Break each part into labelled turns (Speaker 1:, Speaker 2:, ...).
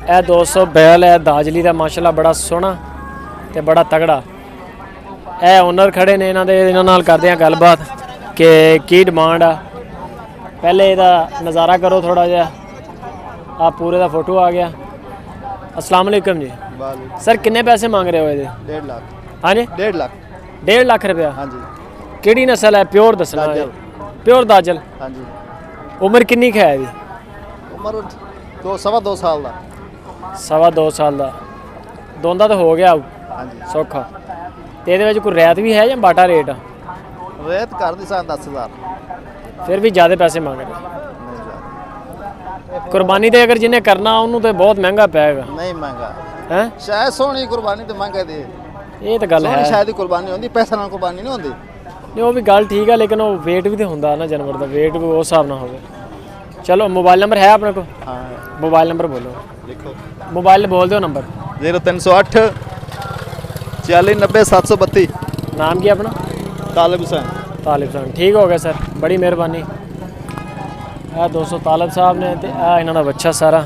Speaker 1: ਇਹ 200 बैल है दाजली का माशाल्लाह बड़ा सोहना ते बड़ा तगड़ा। ਇਹ ਓਨਰ ਖੜੇ ਨੇ ਇਹਨਾਂ ਨਾਲ ਕਰਦੇ ਆ ਗੱਲਬਾਤ ਕਿ ਕੀ ਡਿਮਾਂਡ ਆ। ਪਹਿਲੇ ਇਹਦਾ ਨਜ਼ਾਰਾ ਕਰੋ ਥੋੜਾ ਜਿਹਾ। ਆ ਪੂਰੇ ਦਾ ਫੋਟੋ ਆ ਗਿਆ। अस्सलाम वालेकुम जी। सर किन्ने पैसे मांग रहे हो ये?
Speaker 2: 1.5 लाख।
Speaker 1: हाँ जी
Speaker 2: 1.5 लाख।
Speaker 1: 1.5 लाख रुपया।
Speaker 2: हाँ जी।
Speaker 1: केड़ी नस्ल है? प्योर दसना है। प्योर दाजल।
Speaker 2: हाँ जी।
Speaker 1: उम्र किन्नी है इसदी?
Speaker 2: उम्र 2.25 साल दा।
Speaker 1: 2.25 साल दा। दोंदा तो हो गया
Speaker 2: हाँ जी
Speaker 1: सौखा। ते ਇਹਦੇ ਵਿੱਚ ਕੋਈ ਰੈਤ भी है या बाटा रेट?
Speaker 2: रेत कर दी 10,000।
Speaker 1: फिर भी ज़्यादा पैसे मांग रहे। कुर्बानी तो अगर जिन्हें करना उन्होंने तो बहुत महंगा पेगा।
Speaker 2: नहीं महंगा
Speaker 1: है
Speaker 2: शायद सोहनी कुर्बानी तो महंगा दे।
Speaker 1: ये तो गल है
Speaker 2: शायद कुर्बानी होंदी पैसा नाल कुर्बानी नहीं होंदी।
Speaker 1: नहीं वो भी गल ठीक है लेकिन वो वेट भी तो होंदा ना जानवर का वेट भी उस हिसाब ना हो। चलो मोबाइल नंबर है अपने को?
Speaker 2: हाँ
Speaker 1: मोबाइल नंबर बोलो।
Speaker 2: लिखो
Speaker 1: मोबाइल बोल दो नंबर।
Speaker 2: 0308 40 90 732।
Speaker 1: नाम क्या अपना?
Speaker 2: तालिब हुसैन।
Speaker 1: तालिब साहब ठीक हो गया सर बड़ी मेहरबानी। ਇਹ 200 ਤਾਲਬ ਸਾਹਿਬ ਨੇ ਤੇ ਇਹ ਇਹਨਾਂ ਦਾ ਬੱਚਾ ਸਾਰਾ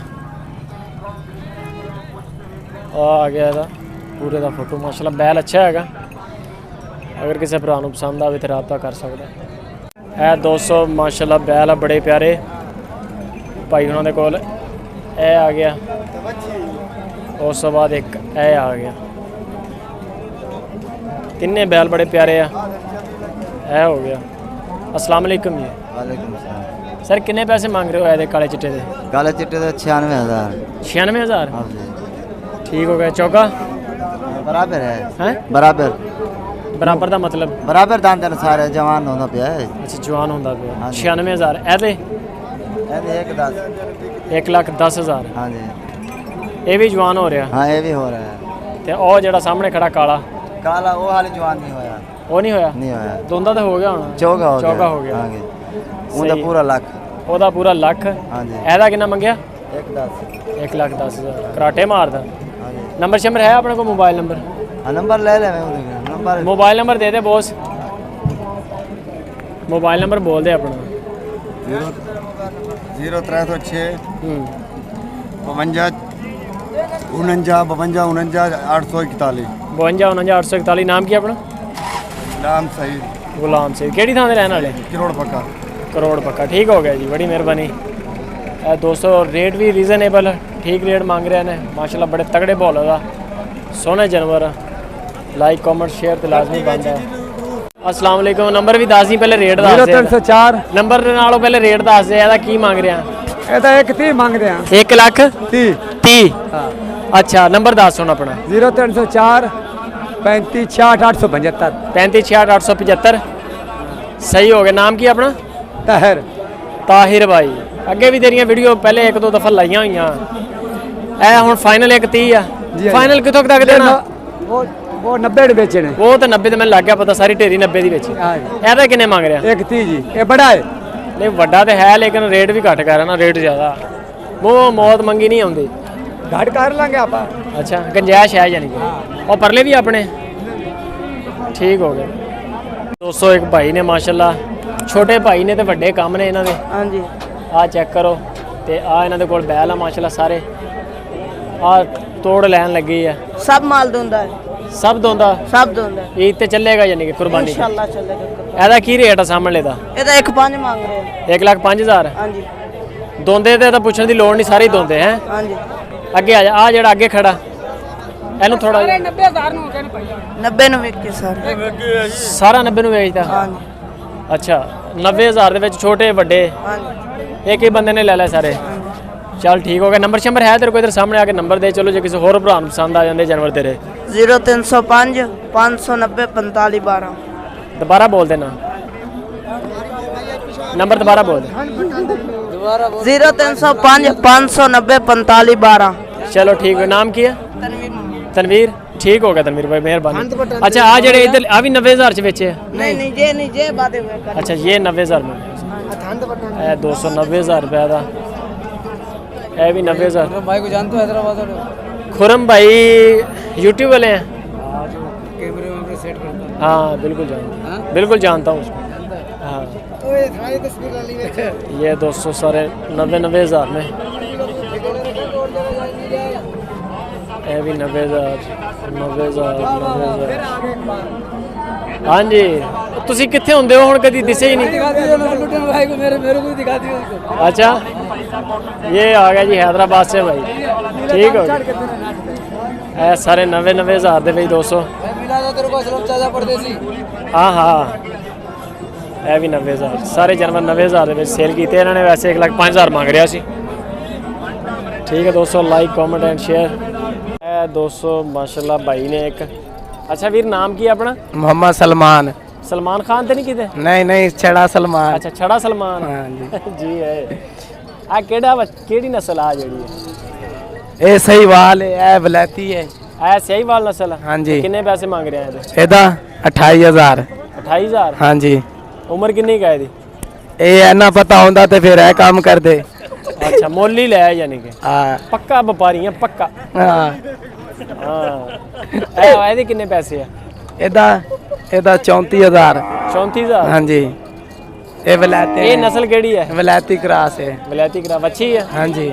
Speaker 1: ਆ ਗਿਆ ਇਹਦਾ ਪੂਰੇ ਦਾ ਫੋਟੋ ਮਾਸ਼ਾਅੱਲਾ ਬੈਲ ਅੱਛਾ ਹੈਗਾ। ਅਗਰ ਕਿਸੇ ਭਰਾ ਨੂੰ ਪਸੰਦ ਆਵੇ ਤੇ ਰਾਬਤਾ ਕਰ ਸਕਦਾ। ਇਹ 200 ਮਾਸ਼ਾਅੱਲਾ ਬੈਲ ਆ ਬੜੇ ਪਿਆਰੇ ਭਾਈ ਉਹਨਾਂ ਦੇ ਕੋਲ। ਇਹ ਆ ਗਿਆ ਉਸ ਤੋਂ ਬਾਅਦ ਇੱਕ ਇਹ ਆ ਗਿਆ। ਤਿੰਨੇ ਬੈਲ ਬੜੇ ਪਿਆਰੇ ਆ। ਇਹ ਹੋ ਗਿਆ। अस्सलाम वालेकुम जी।
Speaker 3: वालेकुम सलाम।
Speaker 1: सर किन्ने पैसे मांग रहे हो ये काले चिट्टे दे?
Speaker 3: काले चिट्टे दे 96,000।
Speaker 1: 96,000
Speaker 3: हाँ जी
Speaker 1: ठीक हो गया। चौका
Speaker 3: बराबर है।
Speaker 1: हैं
Speaker 3: बराबर
Speaker 1: बराबर का मतलब?
Speaker 3: बराबर दान देना सारे जवान होना पिया है।
Speaker 1: अच्छा जवान होंदा पे।
Speaker 3: हाँ जी।
Speaker 1: 96,000 एदे
Speaker 3: ये 1,10,000।
Speaker 1: 1,10,000
Speaker 3: हाँ जी
Speaker 1: ये भी जवान हो रहा।
Speaker 3: हाँ ये भी हो रहा है।
Speaker 1: ते ओ जेड़ा सामने खड़ा काला
Speaker 3: काला वो हाल जवान नहीं होया।
Speaker 1: वो नहीं होया?
Speaker 3: नहीं होया।
Speaker 1: दोंदा तो हो गया होना।
Speaker 3: चौका हो गया।
Speaker 1: चौका हो गया।
Speaker 3: हाँ जी उनका पूरा लाख।
Speaker 1: ओदा पूरा लाख।
Speaker 3: हाँ जी
Speaker 1: एदा कितना मंगया?
Speaker 3: 1,10,000।
Speaker 1: 1,10,000 कराटे मारदा।
Speaker 3: हाँ जी
Speaker 1: नंबर शंबर है अपने को? Mobile number?
Speaker 3: हाँ नंबर ले ले मैं नंबर
Speaker 1: मोबाइल नंबर दे दे बॉस। मोबाइल नंबर बोल दे अपना।
Speaker 2: 0306 52 49 52 49 841।
Speaker 1: 52 49 841। नाम की अपना?
Speaker 2: नाम सही
Speaker 1: गुलाम से केड़ी थां दे रहने वाले?
Speaker 2: करोड़ पक्का।
Speaker 1: करोड़ पक्का ठीक हो गया जी बड़ी मेहरबानी। 200 रेट भी रीजनेबल ठीक रेट मांग रहे हैं माशाल्लाह बड़े तगड़े बॉलर का सोहने जानवर। लाइक कमेंट शेयर तो लाजमी बनता है। अस्सलाम वालेकुम। नंबर भी दस दी पहले रेट दस।
Speaker 4: 0304
Speaker 1: नंबर नालों पहले रेट दस दे की मांग रहे हैं?
Speaker 4: ਇਹ ਤਾਂ 130 ਮੰਗਦੇ ਆ।
Speaker 1: 1,30,000
Speaker 4: ਹਾਂ
Speaker 1: अच्छा नंबर दस ਹੁਣ ਆਪਣਾ।
Speaker 4: 0304 35 66 875।
Speaker 1: 35 66 875 सही हो गया। नाम की अपना?
Speaker 4: ਤਾਹਿਰ।
Speaker 1: ਤਾਹਿਰ भाई ਅੱਗੇ ਵੀ ਤੇਰੀਆਂ ਵੀਡੀਓ ਪਹਿਲੇ ਇੱਕ ਦੋ ਦਫਾ ਲਾਈਆਂ ਹੋਈਆਂ। ਇਹ ਹੁਣ ਫਾਈਨਲ 130 ਆ। ਫਾਈਨਲ ਕਿੱਥੋਂ ਤੱਕ ਦੇਣਾ?
Speaker 4: ਉਹ 90 ਦੇ ਵੇਚਣੇ।
Speaker 1: ਉਹ ਤਾਂ 90 ਤੇ ਮੈਨੂੰ ਲੱਗ ਗਿਆ ਪਤਾ ਸਾਰੀ ਢੇਰੀ 90 ਦੀ ਵਿੱਚ।
Speaker 4: ਹਾਂ ਜੀ
Speaker 1: ਇਹਦਾ ਕਿੰਨੇ ਮੰਗ ਰਿਹਾ?
Speaker 4: 130 ਜੀ। ਇਹ ਬੜਾ ਹੈ
Speaker 1: ਨਹੀਂ ਵੱਡਾ ਤੇ ਹੈ ਲੇਕਿਨ ਰੇਟ ਵੀ ਘੱਟ ਕਰ ਰਿਹਾ ਨਾ ਰੇਟ ਜ਼ਿਆਦਾ। ਉਹ ਮੌਤ ਮੰਗੀ ਨਹੀਂ ਆਉਂਦੀ।
Speaker 4: ਘੱਟ ਕਰ ਲਾਂਗੇ ਆਪਾਂ।
Speaker 1: ਅੱਛਾ ਗੰਜਾਇਸ਼ ਹੈ ਯਾਨੀ ਕਿ ਉਹ ਪਰਲੇ ਵੀ ਆਪਣੇ ਠੀਕ ਹੋ ਗਏ। 201 ਭਾਈ ਨੇ ਮਾਸ਼ਾਅੱਲਾ ਛੋਟੇ ਭਾਈ ਨੇ ਤੇ ਵੱਡੇ ਕੰਮ ਨੇ ਇਹਨਾਂ ਦੇ।
Speaker 5: ਹਾਂਜੀ
Speaker 1: ਆ ਚੈੱਕ ਕਰੋ ਤੇ ਆ ਇਹਨਾਂ ਦੇ ਕੋਲ ਬੈਲ ਆ ਮਾਸ਼ਾਅੱਲਾ ਸਾਰੇ। ਆ ਤੋੜ ਲੈਣ ਲੱਗੀ ਆ।
Speaker 5: ਸਭ ਮਾਲ ਦੋਂਦਾ ਹੈ।
Speaker 1: ਸਭ ਦੋਂਦਾ?
Speaker 5: ਸਭ ਦੋਂਦਾ
Speaker 1: ਈਦ ਤੇ ਚੱਲੇਗਾ ਯਾਨੀ ਕਿ ਕੁਰਬਾਨੀ?
Speaker 5: ਇਨਸ਼ਾਅੱਲਾ ਚੱਲੇਗਾ।
Speaker 1: ਇਹਦਾ ਕੀ ਰੇਟ ਆ ਸਾਹਮਣੇ ਦਾ?
Speaker 5: ਇਹਦਾ 1.5 ਮੰਗ ਰਹੇ ਆ।
Speaker 1: 1,05,000
Speaker 5: ਹਾਂਜੀ
Speaker 1: ਦੋਂਦੇ ਤੇ ਤਾਂ ਪੁੱਛਣ ਦੀ ਲੋੜ ਨਹੀਂ ਸਾਰੇ ਹੀ ਦੋਂਦੇ ਹੈ।
Speaker 5: ਹਾਂਜੀ
Speaker 1: ਅੱਗੇ ਆ ਜਾ। ਆ ਜਿਹੜਾ ਅੱਗੇ ਖੜਾ ਇਹਨੂੰ ਥੋੜਾ
Speaker 5: 90,000 ਨੂੰ ਕਹਿੰਦੇ ਭਾਈ 90 ਨੂੰ ਵੇਚ ਕੇ
Speaker 1: ਸਾਰਾ 90 ਨੂੰ ਵੇਚਦਾ?
Speaker 5: ਹਾਂਜੀ
Speaker 1: ਅੱਛਾ 90,000 ਦੇ ਵਿੱਚ ਛੋਟੇ ਵੱਡੇ
Speaker 5: ਹਾਂਜੀ
Speaker 1: ਇੱਕ ਹੀ ਬੰਦੇ ਨੇ ਲੈ ਲਿਆ ਸਾਰੇ। ਚੱਲ ਠੀਕ ਹੋ ਗਿਆ। ਨੰਬਰ ਸ਼ੰਬਰ ਹੈ ਤੇਰੇ ਕੋਲ? ਇਧਰ ਸਾਹਮਣੇ ਆ ਕੇ ਨੰਬਰ ਦੇ। ਚਲੋ ਜੇ ਕਿਸੇ ਹੋਰ ਭਰਾ ਨੂੰ ਪਸੰਦ ਆ ਜਾਂਦੇ ਜਾਨਵਰ ਤੇਰੇ।
Speaker 5: 0305 590 45 12।
Speaker 1: दोबारा बोल देना नंबर, दोबारा बोल दे।
Speaker 5: 0305 590 45 12।
Speaker 1: चलो ठीक है। नाम की है? तनवीर। ठीक हो गया तनवीर भाई, मेहरबानी। अच्छा आ जेड़े इधर आ भी 90,000 च बेचे?
Speaker 5: नहीं जे बातें हुए कर।
Speaker 1: अच्छा ये 90,000 में 290,000 रुपये का है भी 90,000।
Speaker 4: भाई को जानते हो हैदराबाद?
Speaker 1: खुरम भाई यूट्यूब वाले हैं।
Speaker 4: कैमरे में सेट करता है।
Speaker 1: हाँ बिल्कुल जानता, बिल्कुल जानता हूँ उसको। हाँ ये 200 सारे 90,000 में ਇਹ ਵੀ 90000 हाँ जी ਤੁਸੀਂ ਕਿੱਥੇ ਹੁੰਦੇ ਹੋ ਹੁਣ ਕਦੀ ਦਿਸੇ ਹੀ नहीं
Speaker 4: दिखा दीजिए ना लुटेन भाई को मेरे को भी दिखा दीजिए उसको
Speaker 1: अच्छा ये आ गया जी हैदराबाद से भाई ठीक हो गया ਇਹ ਸਾਰੇ 90000 ਦੇ ਵਿੱਚ 200
Speaker 4: मैं मिला था तेरे को असलम चाचा परदेसी
Speaker 1: ਹਾਂ ਹਾਂ ਇਹ ਵੀ 90000 ਸਾਰੇ ਜਾਨਵਰ 90000 ਦੇ ਵਿੱਚ ਸੇਲ ਕੀਤੇ ਇਹਨਾਂ ਨੇ ਵੈਸੇ 1,05,000 ਮੰਗ ਰਿਹਾ ਸੀ ਠੀਕ ਹੈ ਦੋਸਤੋ ਲਾਈਕ ਕਮੈਂਟ ਐਂਡ ਸ਼ੇਅਰ ਇਹ 200 ਮਾਸ਼ਾਅੱਲਾ ਭਾਈ ਨੇ ਇੱਕ ਅੱਛਾ ਵੀਰ ਨਾਮ ਕੀ ਹੈ ਆਪਣਾ
Speaker 3: मोहम्मद सलमान
Speaker 1: ਸਲਮਾਨ ਖਾਨ ਤੇ ਨਹੀਂ ਕਿਤੇ
Speaker 3: नहीं छड़ा सलमान
Speaker 1: ਅੱਛਾ ਛੜਾ ਸਲਮਾਨ
Speaker 3: हाँ जी
Speaker 1: ਜੀ ਹੈ ਆ ਕਿਹੜੀ ਨਸਲ ਆ ਜਿਹੜੀ ਹੈ
Speaker 3: ये सही वाल है ये वलैती है
Speaker 1: ਐ ਸਹੀਵਾਲ ਨਸਲ
Speaker 3: हाँ जी
Speaker 1: ਕਿੰਨੇ ਪੈਸੇ ਮੰਗ ਰਹੇ ਆ ਇਹਦੇ
Speaker 3: ਇਹਦਾ 28000
Speaker 1: 28000
Speaker 3: हाँ जी
Speaker 1: ਉਮਰ ਕਿੰਨੀ ਕੁ ਹੈ ਇਹਦੀ
Speaker 3: ਇਹ ਐਨਾ ਪਤਾ ਹੁੰਦਾ ਤੇ ਫਿਰ ਇਹ ਕੰਮ ਕਰਦੇ
Speaker 1: ਅੱਛਾ ਮੁੱਲ ਹੀ ਲੈ ਯਾਨੀ ਕਿ
Speaker 3: ਹਾਂ
Speaker 1: ਪੱਕਾ ਵਪਾਰੀ ਆ ਪੱਕਾ
Speaker 3: ਹਾਂ
Speaker 1: ਹਾਂ ਇਹਦੇ ਕਿੰਨੇ ਪੈਸੇ ਆ
Speaker 3: ਇਹਦਾ 34000
Speaker 1: 34000
Speaker 3: हाँ जी ये वलैती
Speaker 1: ਇਹ ਨਸਲ ਕਿਹੜੀ ਹੈ
Speaker 3: वलैती क्रास है
Speaker 1: ਵਲੈਤੀ ਕਰਾ ਵੱਛੀ ਹੈ
Speaker 3: हाँ जी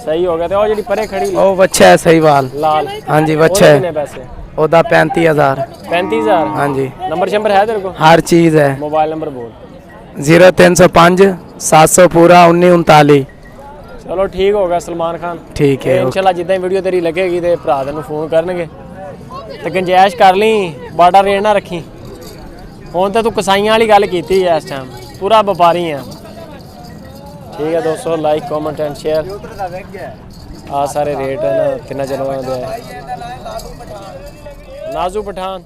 Speaker 1: ਸਹੀ ਹੋ ਗਿਆ ਤੇ ਉਹ ਜਿਹੜੀ ਪਰੇ ਖੜੀ
Speaker 3: ਉਹ ਬੱਚਾ ਹੈ ਸਹੀ ਵਾਲ
Speaker 1: ਲਾਲ
Speaker 3: हाँ जी
Speaker 1: ਉਹਦੇ
Speaker 3: ਬੱਚਾ
Speaker 1: ਕਿੰਨੇ
Speaker 3: है
Speaker 1: ਪੈਸੇ
Speaker 3: ਉਹਦਾ 35000
Speaker 1: 35000
Speaker 3: हाँ जी
Speaker 1: ਨੰਬਰ ਸ਼ੰਬਰ ਹੈ ਤੇਰੇ ਕੋਲ
Speaker 3: हर चीज है
Speaker 1: ਮੋਬਾਈਲ ਨੰਬਰ ਬੋਲ
Speaker 3: 0305 700 पूरा 1939
Speaker 1: ਚਲੋ ਠੀਕ ਹੋ ਗਿਆ ਸਲਮਾਨ ਖਾਨ
Speaker 3: ठीक है
Speaker 1: ਇਨਸ਼ਾਅੱਲਾ ਜਿੱਦਾਂ ਹੀ ਵੀਡੀਓ ਤੇਰੀ ਲੱਗੇਗੀ ਤੇ ਭਰਾ ਤੈਨੂੰ ਫੋਨ ਕਰਨਗੇ ਤੇ ਗੰਜਾਇਸ਼ ਕਰ ਲਈ ਬਾਰਡਰ ਰੇਟ ਨਾ ਰੱਖੀ ਹੁਣ ਤਾਂ ਤੂੰ ਕਸਾਈਆਂ ਵਾਲੀ ਗੱਲ ਕੀਤੀ ਐ ਇਸ ਟਾਈਮ ਪੂਰਾ ਵਪਾਰੀ ਆ ਠੀਕ ਹੈ ਦੋਸਤੋ ਲਾਈਕ ਕਮੈਂਟ ਐਂਡ ਸ਼ੇਅਰ ਆ ਸਾਰੇ ਰੇਟ ਨਾ ਤਿੰਨਾਂ ਜਨਵਾਂ ਦੇ ਨਾਜ਼ੂ ਪਠਾਨ